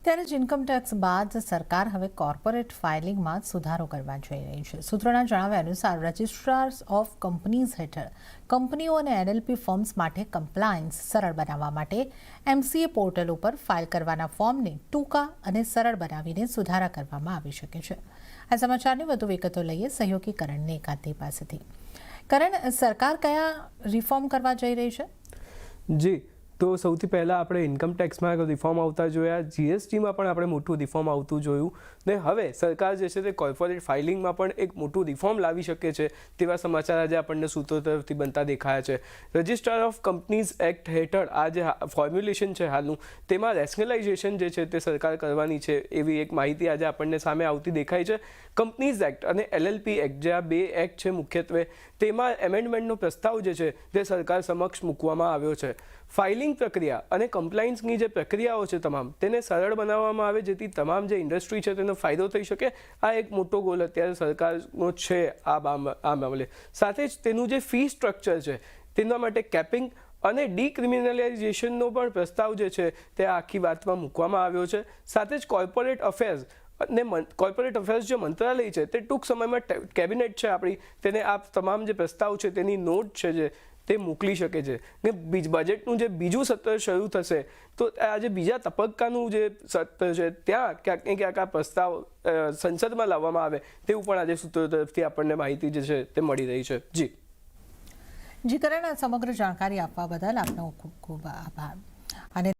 ત્યારે જ ઇન્કમટેક્સ બાદ સરકાર હવે કોર્પોરેટ ફાઇલિંગમાં સુધારો કરવા જઈ રહી છે. સૂત્રોના જણાવ્યા અનુસાર રજિસ્ટ્રાર્સ ઓફ કંપનીઝ હેઠળ કંપનીઓ અને એલએલપી ફર્મ્સ માટે કમ્પ્લાયન્સ સરળ બનાવવા માટે એમસીએ પોર્ટલ ઉપર ફાઇલ કરવાના ફોર્મને ટૂંકા અને સરળ બનાવીને સુધારા કરવામાં આવી શકે છે. આ સમાચારની વધુ વિગતો લઈએ સહયોગી કરણ નેકાતે પાસેથી. કરણ, સરકાર કયા રિફોર્મ કરવા જઈ રહી છે? જી, તો સૌથી પહેલાં આપણે ઇન્કમ ટેક્સમાં રિફોર્મ આવતા જોયા, જીએસટીમાં પણ આપણે મોટું રિફોર્મ આવતું જોયું ને હવે સરકાર જે છે તે કોર્પોરેટ ફાઇલિંગમાં પણ એક મોટું રિફોર્મ લાવી શકે છે તેવા સમાચાર આજે આપણને સૂત્રો તરફથી બનતા દેખાયા છે. રજિસ્ટ્રાર ઓફ કંપનીઝ એક્ટ હેઠળ આ જે ફોર્મ્યુલેશન છે હાલનું, તેમાં રેશનલાઇઝેશન જે છે તે સરકાર કરવાની છે એવી એક માહિતી આજે આપણને સામે આવતી દેખાય છે. કંપનીઝ એક્ટ અને એલએલપી એક્ટ, જે આ બે એક્ટ છે મુખ્યત્વે, તેમાં એમેન્ડમેન્ટનો પ્રસ્તાવ જે છે તે સરકાર સમક્ષ મૂકવામાં આવ્યો છે. ફાઇલિંગ પ્રક્રિયા અને કમ્પ્લાયન્સની જે પ્રક્રિયાઓ છે તમામ, તેને સરળ બનાવવામાં આવે જેથી તમામ જે ઇન્ડસ્ટ્રી છે તેનો ફાયદો થઈ શકે. આ એક મોટો ગોલ અત્યારે સરકારનો છે આ મામલે. સાથે જ તેનું જે ફી સ્ટ્રક્ચર છે તેના માટે કેપિંગ અને ડિક્રિમિનલાઇઝેશનનો પણ પ્રસ્તાવ જે છે તે આખી વાતમાં મૂકવામાં આવ્યો છે. સાથે જ કોર્પોરેટ અફેર્સ જે મંત્રાલય છે તે ટૂંક સમયમાં કેબિનેટ છે આપણી, તેને આ તમામ જે પ્રસ્તાવ છે તેની નોટ છે જે તે મોકલી શકે છે. ને બજેટનું જે બીજું સત્ર શરૂ થશે તો આ જે બીજા તબક્કાનું જે સત્ર છે ત્યાં ક્યાંક ને ક્યાંક આ પ્રસ્તાવ સંસદમાં લાવવામાં આવે તેવું પણ આજે સૂત્રો તરફથી આપણને માહિતી જે છે તે મળી રહી છે. જી કરણ, સમગ્ર જાણકારી આપવા બદલ આપનો ખૂબ ખૂબ આભાર. અને